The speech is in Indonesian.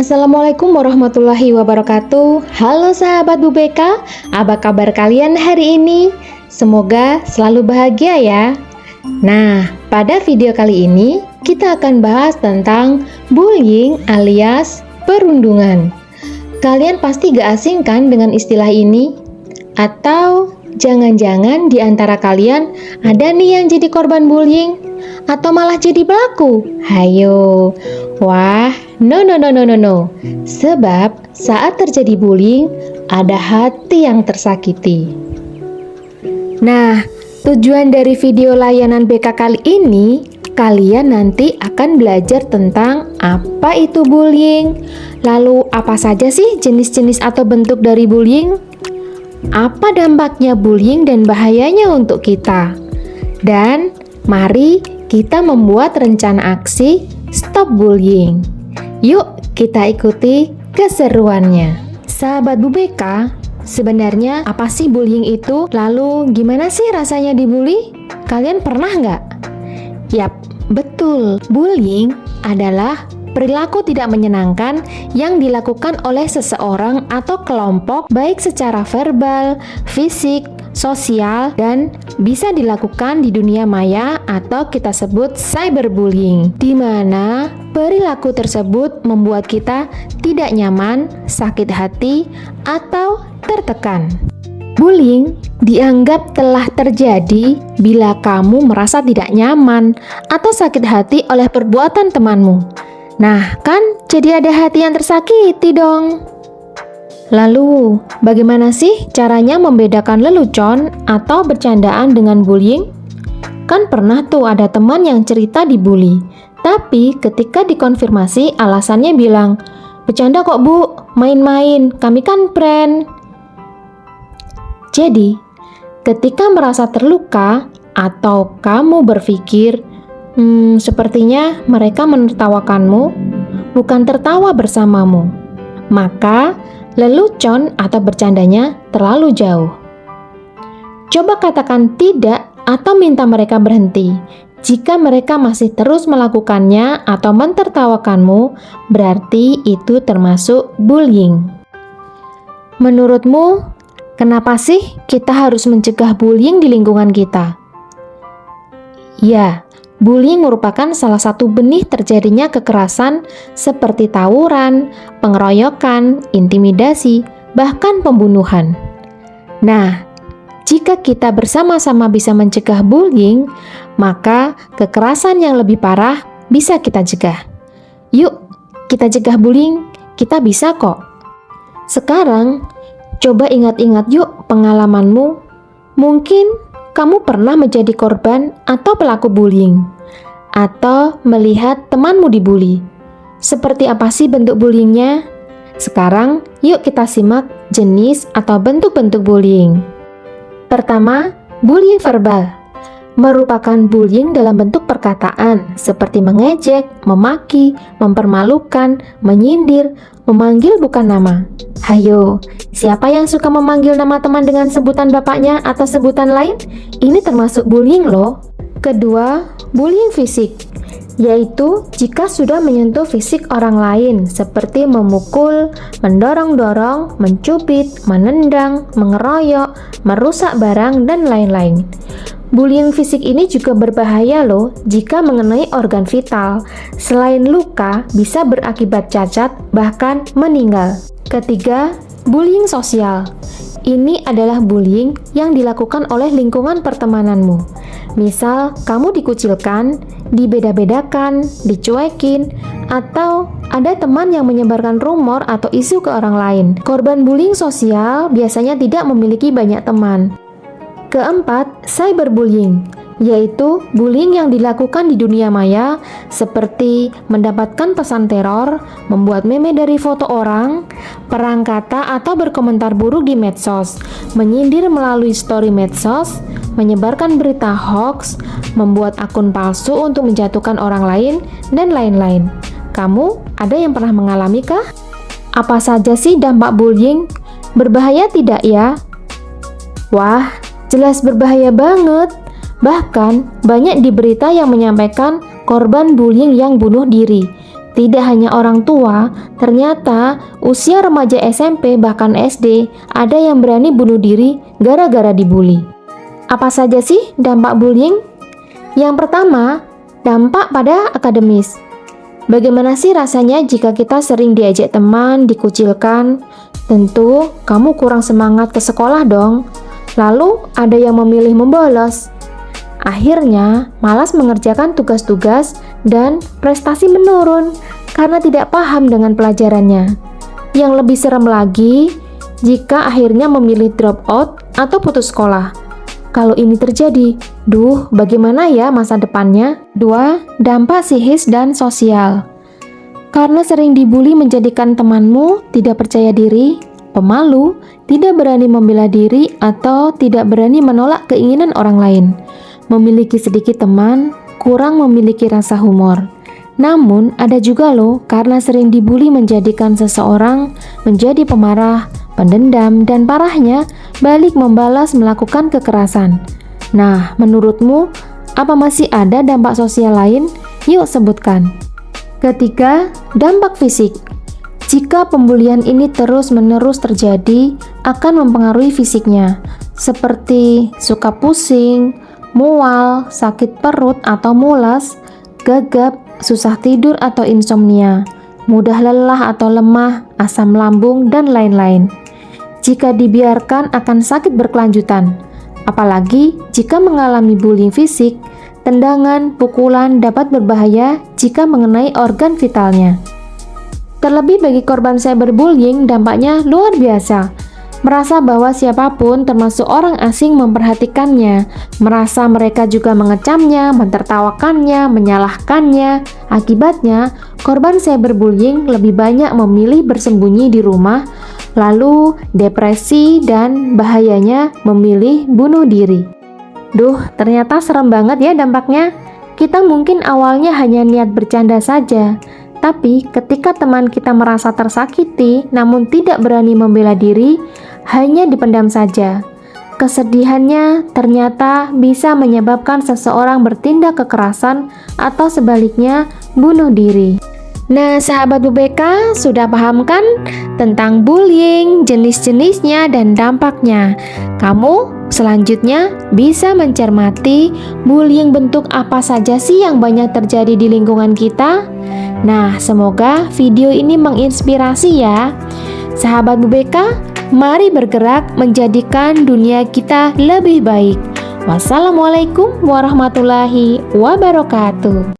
Assalamualaikum warahmatullahi wabarakatuh. Halo sahabat Bu BK, apa kabar kalian hari ini? Semoga selalu bahagia ya. Nah, pada video kali ini kita akan bahas tentang bullying alias perundungan. Kalian pasti gak asing kan dengan istilah ini? Atau jangan-jangan di antara kalian ada nih yang jadi korban bullying? Atau malah jadi pelaku? Hayo. Wah, no. Sebab saat terjadi bullying, ada hati yang tersakiti. Nah, tujuan dari video layanan BK kali ini, kalian nanti akan belajar tentang apa itu bullying. Lalu apa saja sih jenis-jenis atau bentuk dari bullying? Apa dampaknya bullying dan bahayanya untuk kita? Dan mari kita membuat rencana aksi stop bullying. Yuk kita ikuti keseruannya. Sahabat Bu BK, sebenarnya apa sih bullying itu? Lalu gimana sih rasanya dibully? Kalian pernah nggak? Yap, betul. Bullying adalah perilaku tidak menyenangkan yang dilakukan oleh seseorang atau kelompok baik secara verbal, fisik, sosial, dan bisa dilakukan di dunia maya atau kita sebut cyberbullying, di mana perilaku tersebut membuat kita tidak nyaman, sakit hati, atau tertekan. Bullying dianggap telah terjadi bila kamu merasa tidak nyaman atau sakit hati oleh perbuatan temanmu. Nah, kan jadi ada hati yang tersakiti dong. Lalu, bagaimana sih caranya membedakan lelucon atau bercandaan dengan bullying? Kan pernah tuh ada teman yang cerita dibully, tapi ketika dikonfirmasi alasannya bilang, "Bercanda kok Bu, main-main, kami kan friend." Jadi, ketika merasa terluka atau kamu berpikir, sepertinya mereka menertawakanmu, bukan tertawa bersamamu, maka lelucon atau bercandanya terlalu jauh. Coba katakan tidak atau minta mereka berhenti. Jika mereka masih terus melakukannya atau mentertawakanmu, berarti itu termasuk bullying. Menurutmu, kenapa sih kita harus mencegah bullying di lingkungan kita? Ya, bullying merupakan salah satu benih terjadinya kekerasan seperti tawuran, pengeroyokan, intimidasi, bahkan pembunuhan. Nah, jika kita bersama-sama bisa mencegah bullying, maka kekerasan yang lebih parah bisa kita cegah. Yuk, kita cegah bullying, kita bisa kok. Sekarang, coba ingat-ingat yuk pengalamanmu. Mungkin kamu pernah menjadi korban atau pelaku bullying, atau melihat temanmu dibully. Seperti apa sih bentuk bullyingnya? Sekarang, yuk kita simak jenis atau bentuk-bentuk bullying. Pertama, bullying verbal. Merupakan bullying dalam bentuk perkataan, seperti mengejek, memaki, mempermalukan, menyindir, memanggil bukan nama. Hayo, siapa yang suka memanggil nama teman dengan sebutan bapaknya atau sebutan lain? Ini termasuk bullying loh. Kedua, bullying fisik, yaitu jika sudah menyentuh fisik orang lain seperti memukul, mendorong-dorong, mencubit, menendang, mengeroyok, merusak barang, dan lain-lain. Bullying fisik ini juga berbahaya loh jika mengenai organ vital. Selain luka, bisa berakibat cacat, bahkan meninggal. Ketiga, bullying sosial. Ini adalah bullying yang dilakukan oleh lingkungan pertemananmu. Misal, kamu dikucilkan, dibeda-bedakan, dicuekin, atau ada teman yang menyebarkan rumor atau isu ke orang lain. Korban bullying sosial biasanya tidak memiliki banyak teman. Keempat, cyberbullying, yaitu bullying yang dilakukan di dunia maya seperti mendapatkan pesan teror, membuat meme dari foto orang, perang kata atau berkomentar buruk di medsos, menyindir melalui story medsos, menyebarkan berita hoax, membuat akun palsu untuk menjatuhkan orang lain, dan lain-lain. Kamu ada yang pernah mengalami kah? Apa saja sih dampak bullying? Berbahaya tidak ya? Wah, jelas berbahaya banget. Bahkan banyak di berita yang menyampaikan korban bullying yang bunuh diri. Tidak hanya orang tua, ternyata usia remaja SMP bahkan SD ada yang berani bunuh diri gara-gara dibully. Apa saja sih dampak bullying? Yang pertama, dampak pada akademis. Bagaimana sih rasanya jika kita sering diejek teman, dikucilkan? Tentu kamu kurang semangat ke sekolah dong. Lalu ada yang memilih membolos. Akhirnya, malas mengerjakan tugas-tugas dan prestasi menurun karena tidak paham dengan pelajarannya. Yang lebih serem lagi, jika akhirnya memilih drop out atau putus sekolah. Kalau ini terjadi, bagaimana ya masa depannya? 2. Dampak psikis dan sosial. Karena sering dibully menjadikan temanmu tidak percaya diri, pemalu, tidak berani membela diri, atau tidak berani menolak keinginan orang lain. Memiliki sedikit teman, kurang memiliki rasa humor. Namun, ada juga loh, karena sering dibully menjadikan seseorang menjadi pemarah, pendendam, dan parahnya, balik membalas melakukan kekerasan. Nah, menurutmu, apa masih ada dampak sosial lain? Yuk sebutkan. Ketiga, dampak fisik. Jika pembulian ini terus-menerus terjadi, akan mempengaruhi fisiknya, seperti suka pusing, mual, sakit perut atau mules, gagap, susah tidur atau insomnia, mudah lelah atau lemah, asam lambung, dan lain-lain. Jika dibiarkan akan sakit berkelanjutan, apalagi jika mengalami bullying fisik, tendangan, pukulan dapat berbahaya jika mengenai organ vitalnya. Terlebih bagi korban cyberbullying, dampaknya luar biasa. Merasa bahwa siapapun termasuk orang asing memperhatikannya, merasa mereka juga mengecamnya, mentertawakannya, menyalahkannya. Akibatnya, korban cyberbullying lebih banyak memilih bersembunyi di rumah, lalu depresi dan bahayanya memilih bunuh diri. Ternyata serem banget ya dampaknya. Kita mungkin awalnya hanya niat bercanda saja, tapi ketika teman kita merasa tersakiti namun tidak berani membela diri, hanya dipendam saja. Kesedihannya ternyata bisa menyebabkan seseorang bertindak kekerasan atau sebaliknya bunuh diri. Nah, sahabat BBK sudah paham kan tentang bullying, jenis-jenisnya dan dampaknya? Kamu selanjutnya bisa mencermati bullying bentuk apa saja sih yang banyak terjadi di lingkungan kita? Nah, semoga video ini menginspirasi ya. Sahabat BBK, mari bergerak menjadikan dunia kita lebih baik. Wassalamualaikum warahmatullahi wabarakatuh.